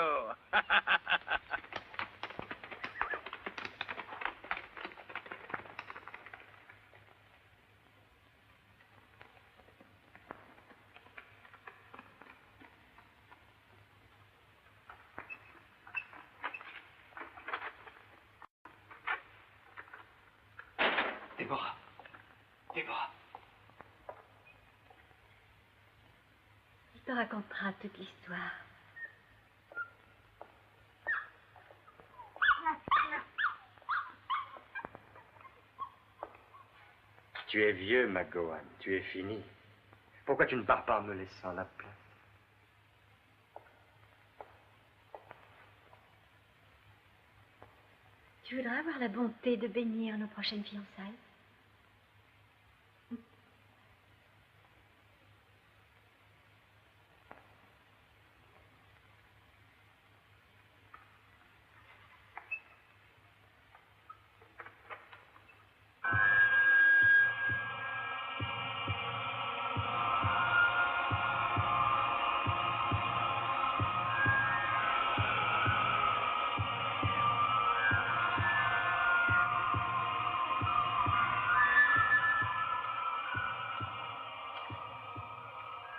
Déborah. Déborah. Il te racontera toute l'histoire. Tu es vieux, McGowan. Tu es fini. Pourquoi tu ne pars pas en me laissant la place? Tu voudrais avoir la bonté de bénir nos prochaines fiançailles?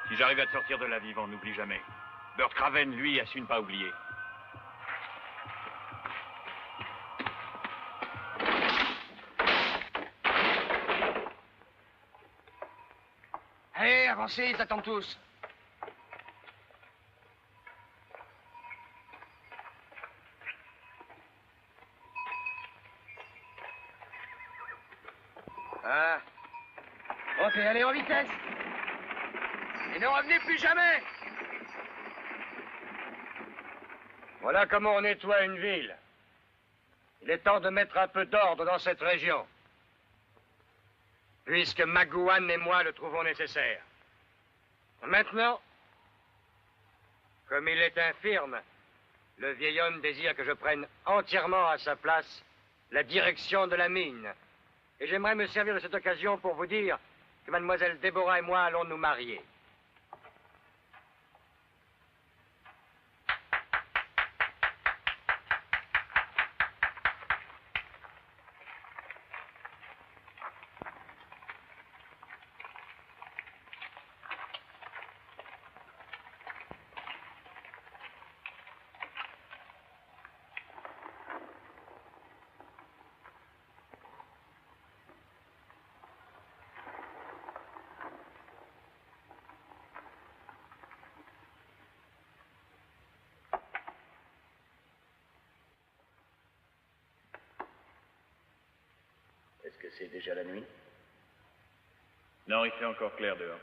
Si j'arrive à te sortir de là vivant, n'oublie jamais. Burt Craven, lui, a su ne pas oublier. Allez, avancez, ils t'attendent tous. Ah. Ok, allez, en vitesse. Et ne revenez plus jamais. Voilà comment on nettoie une ville. Il est temps de mettre un peu d'ordre dans cette région. Puisque McGowan et moi le trouvons nécessaire. Maintenant, comme il est infirme, le vieil homme désire que je prenne entièrement à sa place la direction de la mine. Et j'aimerais me servir de cette occasion pour vous dire que mademoiselle Déborah et moi allons nous marier. Est-ce que c'est déjà la nuit? Non, il fait encore clair dehors.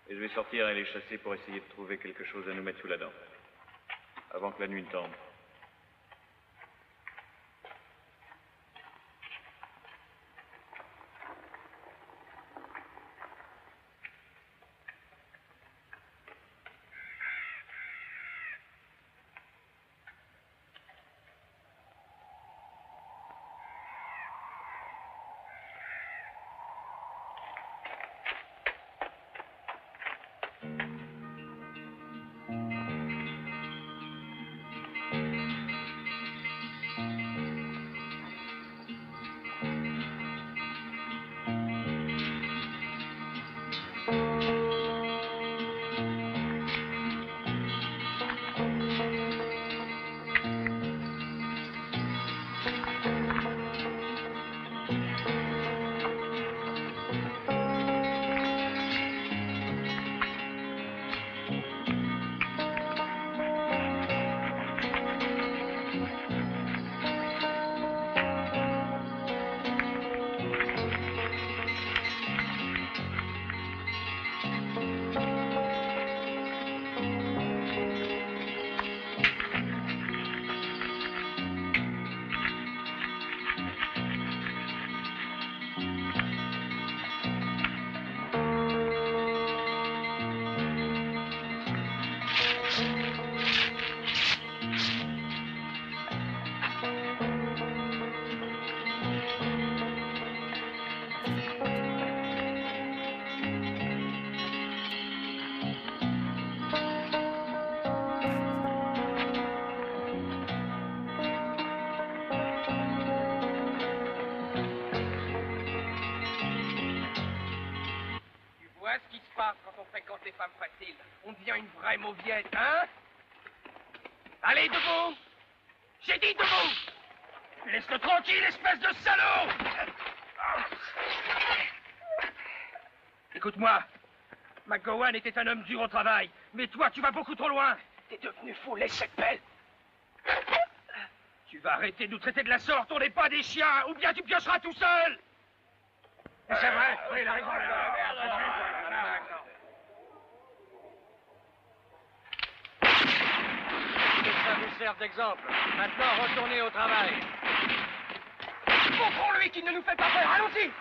Et je vais sortir et les chasser pour essayer de trouver quelque chose à nous mettre sous la dent. Avant que la nuit ne tombe. Femme facile. On devient une vraie mauviette, hein? Allez, debout! J'ai dit debout! Laisse-le tranquille, espèce de salaud! Écoute-moi. McGowan était un homme dur au travail. Mais toi, tu vas beaucoup trop loin. T'es devenu fou, laisse cette pelle. Tu vas arrêter de nous traiter de la sorte, on n'est pas des chiens, ou bien tu piocheras tout seul! C'est vrai, oui, il a raison. Que ça vous serve d'exemple. Maintenant, retournez au travail. Montrons-lui qu'il ne nous fait pas peur. Allons-y!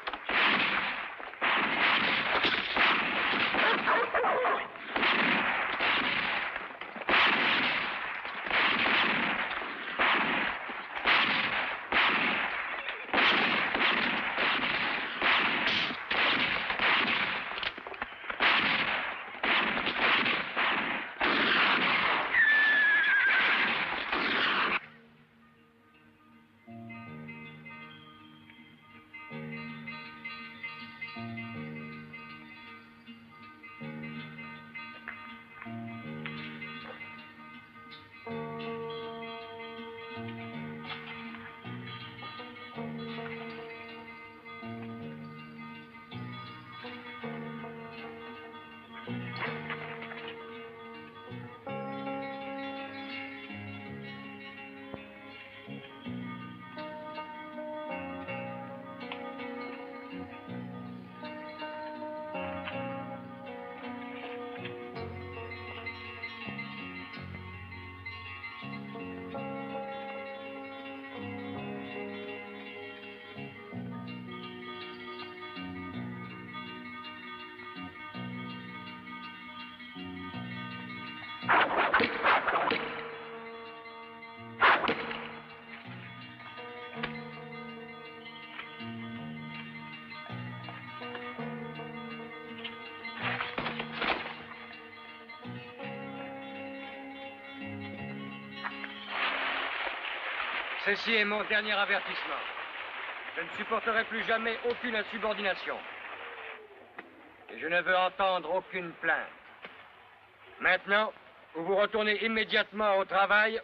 Ceci est mon dernier avertissement. Je ne supporterai plus jamais aucune insubordination. Et je ne veux entendre aucune plainte. Maintenant, ou vous retournez immédiatement au travail,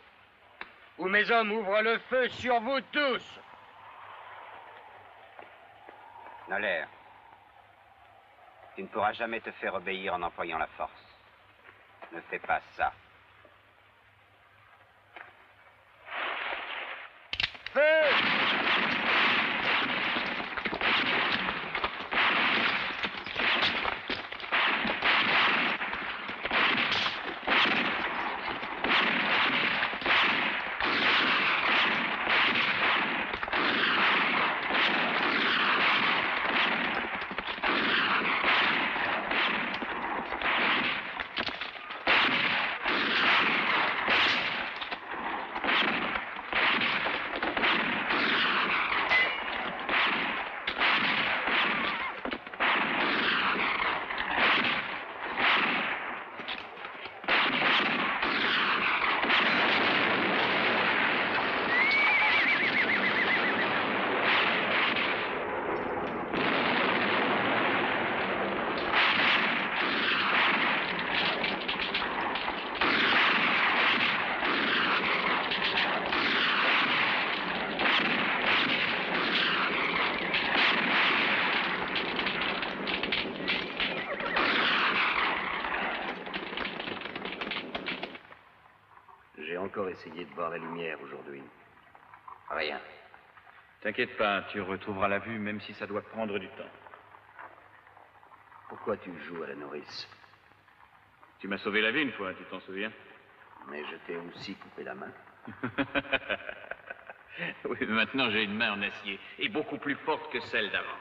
ou mes hommes ouvrent le feu sur vous tous. Noller, tu ne pourras jamais te faire obéir en employant la force. Ne fais pas ça. Feu! J'ai encore essayé de voir la lumière aujourd'hui. Rien. T'inquiète pas, tu retrouveras la vue même si ça doit prendre du temps. Pourquoi tu joues à la nourrice? Tu m'as sauvé la vie une fois, tu t'en souviens? Mais je t'ai aussi coupé la main. Oui, mais maintenant j'ai une main en acier et beaucoup plus forte que celle d'avant.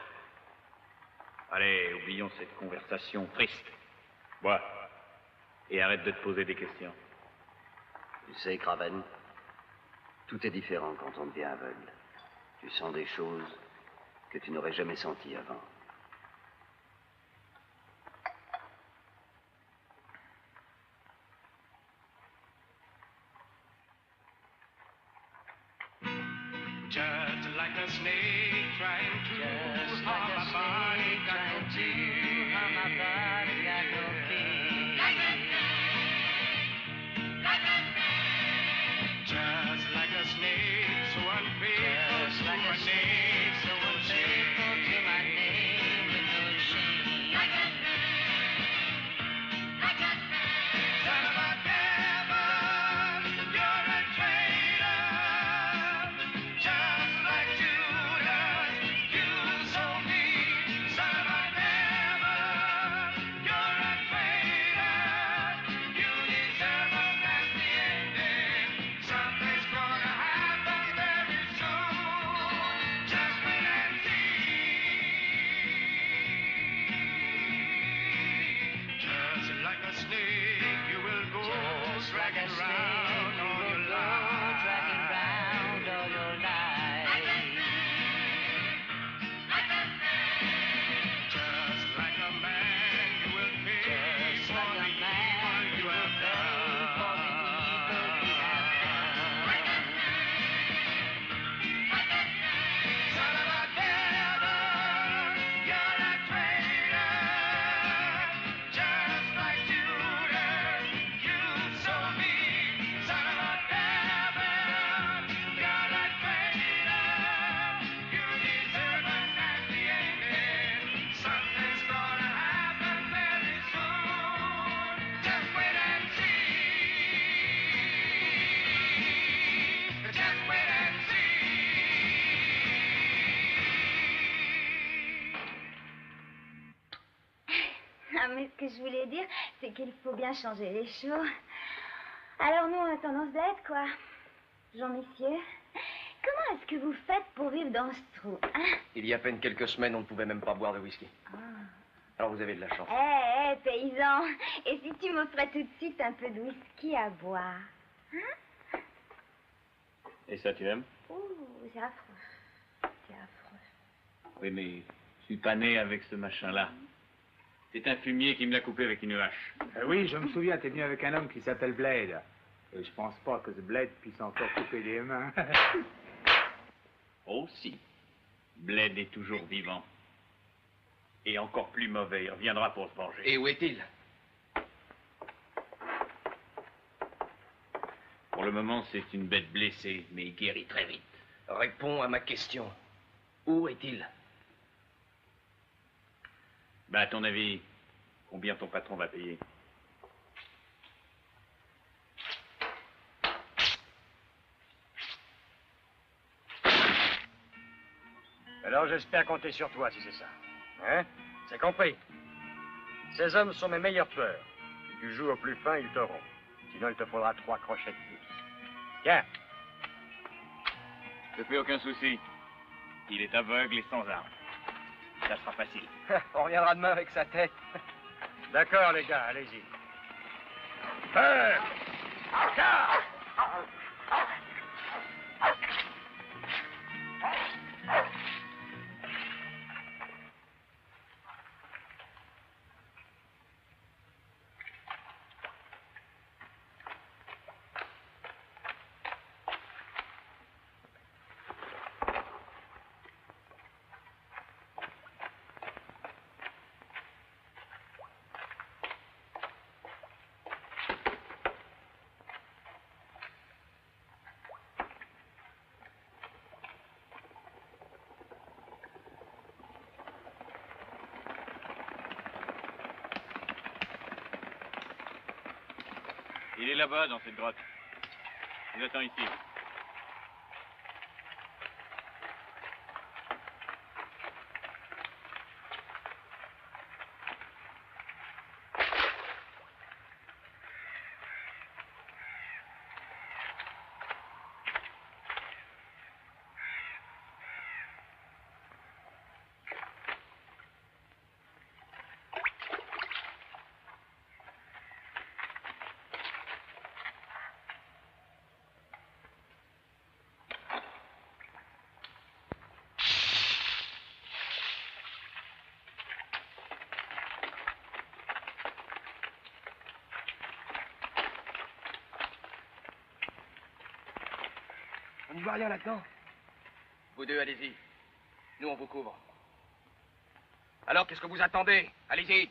Allez, oublions cette conversation triste. Bois. Et arrête de te poser des questions. Tu sais, Craven, tout est différent quand on devient aveugle. Tu sens des choses que tu n'aurais jamais senties avant. Just like a snake trying to harm my body, got no fear. Just like a snake, so unfaithful to my name, so unfaithful to my name, with no shame. Son of a devil, you're a traitor. Just like Judas, you sold me. Son of a devil, you're a traitor. You deserve a nasty ending. Something's gonna happen very soon. Just wait and see. Just like a snake, you will go dragging round all your life. Just like a man, you will pay for the evil you have done. Son of a devil, you're a traitor. Just like Judas, you sold me. Son of a devil, you're a traitor. You deserve a nasty ending. Something's gonna happen very soon. Just wait and see. Just wait and see. Ah, mais ce que je voulais dire, c'est qu'il faut bien changer les choses. Alors nous, on a tendance d'être, quoi. Jean, messieurs, comment est-ce que vous faites pour vivre dans ce trou, hein? Il y a à peine quelques semaines, on ne pouvait même pas boire de whisky. Alors vous avez de la chance. Eh, paysan, et si tu m'offrais tout de suite un peu de whisky à boire? Hein? Et ça, tu aimes? Ouh, c'est affreux. C'est affreux. Oui, mais je suis pas né avec ce machin-là. C'est un fumier qui me l'a coupé avec une hache. Oui, je me souviens, t'es venu avec un homme qui s'appelle Blade. Et je pense pas que ce Blade puisse encore couper les mains. Oh si. Bled est toujours vivant. Et encore plus mauvais, il reviendra pour se venger. Et où est-il? Pour le moment, c'est une bête blessée, mais il guérit très vite. Réponds à ma question. Où est-il? Ben, à ton avis, combien ton patron va payer? Alors j'espère compter sur toi si c'est ça. Hein? C'est compris. Ces hommes sont mes meilleurs tueurs. Si tu joues au plus fin, ils t'auront. Sinon, il te faudra 3 crochets de plus. Tiens. Ne fais aucun souci. Il est aveugle et sans armes. Ça sera facile. On reviendra demain avec sa tête. D'accord, les gars, allez-y. Il est là-bas, dans cette grotte. Je vous attends ici. On n'y voit rien là-dedans. Vous deux, allez-y. Nous, on vous couvre. Alors, qu'est-ce que vous attendez? Allez-y.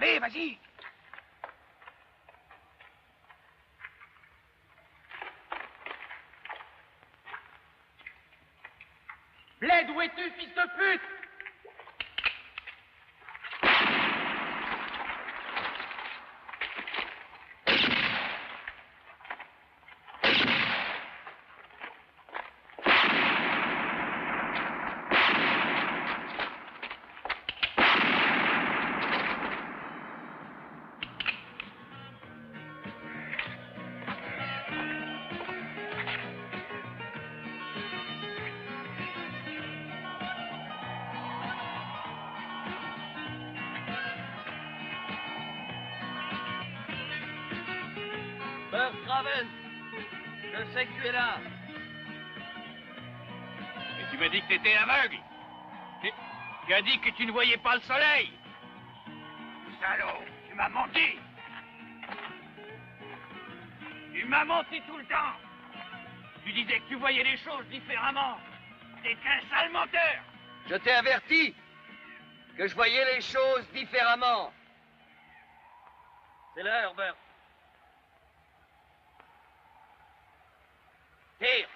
Allez, vas-y. Bled, où es-tu, fils de pute? Bert Craven, je sais que tu es là. Mais tu m'as dit que t'étais aveugle. Tu as dit que tu ne voyais pas le soleil. Salaud, tu m'as menti. Tu m'as menti tout le temps. Tu disais que tu voyais les choses différemment. T'es qu'un sale menteur. Je t'ai averti que je voyais les choses différemment. C'est l'heure, Bert. Tire.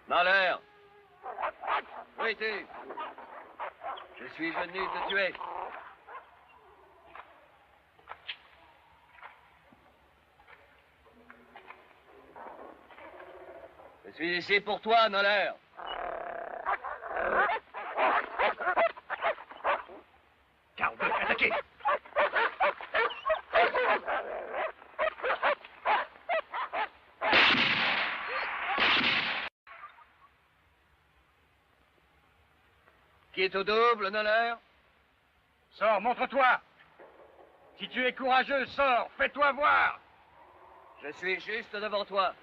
Mahler, où es-tu? Je suis venu te tuer. Je suis ici pour toi, Noller. Car on peut attaquer. Qui est au double, Noller? Sors, montre-toi. Si tu es courageux, sors, fais-toi voir. Je suis juste devant toi.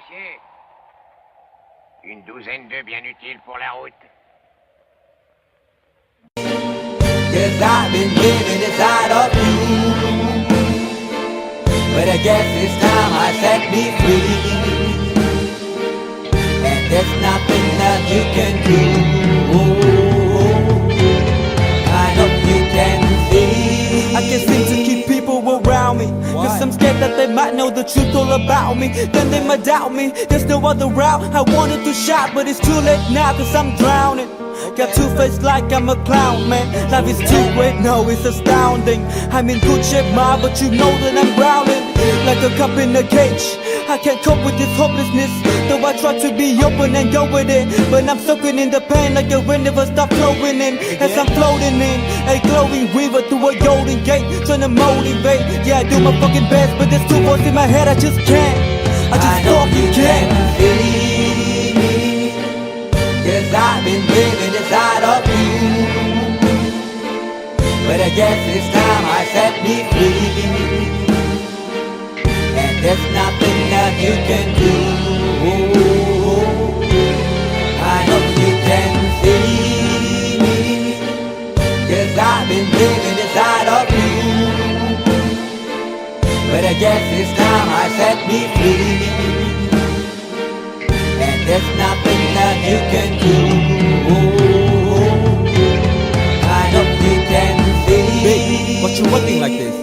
officier. Une douzaine d'œufs bien utiles pour la route. Yes, I've been living inside of you, but I guess this time I set me free, and there's nothing that you can do. I hope you can see. I can't seem to keep people around me, cause I'm scared that they might know the truth all about me. Then they might doubt me, there's no other route. I wanted to shout, but it's too late now, cause I'm drowning. Got two-faced like I'm a clown, man. Life is too great, no, it's astounding. I'm in good shape, ma, but you know that I'm drowning like a cup in a cage. I can't cope with this hopelessness, though I try to be open and go with it, but I'm soaking in the pain like the wind never stop flowing in. As I'm floating in a glowing river through a golden gate, trying to motivate. Yeah, I do my fucking best, but there's two voices in my head, I just can't. I just fucking can't. Yes, I've been living inside of you, but I guess this time I set me free, and there's nothing that you can do. I hope you can see. Yes, I've been living inside of you, but I guess this time I set me free, there's nothing that you can do. I hope you can see. Babe, what you looking like this?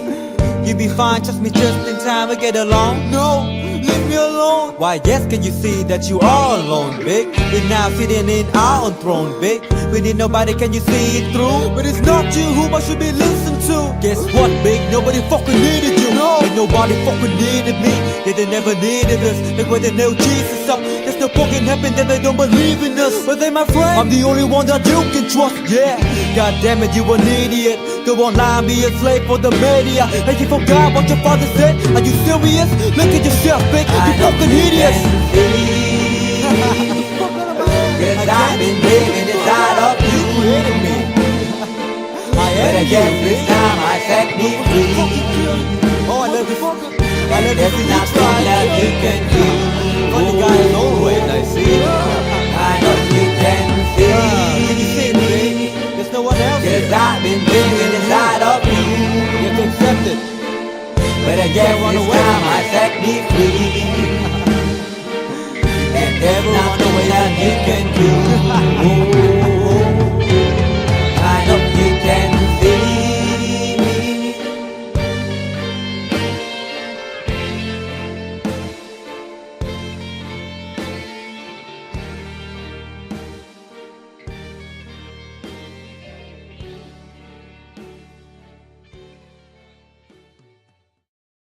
You be fine, trust me, just in time to get along. No, leave me alone. Why, yes, can you see that you are alone, big? We're now sitting in our own throne, big. We need nobody, can you see it through? But it's not you who I should be listening to. Guess what, big? Nobody fucking needed you. No, and nobody fucking needed me. Yeah, they never needed us. Like when they nailed Jesus up, there's no fucking happen that they don't believe in us. But they my friend, I'm the only one that you can trust. Yeah, god damn it, you an idiot. Go online, be a slave for the media. Like you forgot what your father said. Are you serious? Look at yourself, big. You fucking idiots. Cause I've been living inside of you, but I guess this time I set me free. Oh, I love you. I love there's nothing that you can do. But the guy is always I see. I know you can see. Can you see it, baby? There's no one else. Cause I've been living inside of you. You have to accept it. But I guess this time I set me free.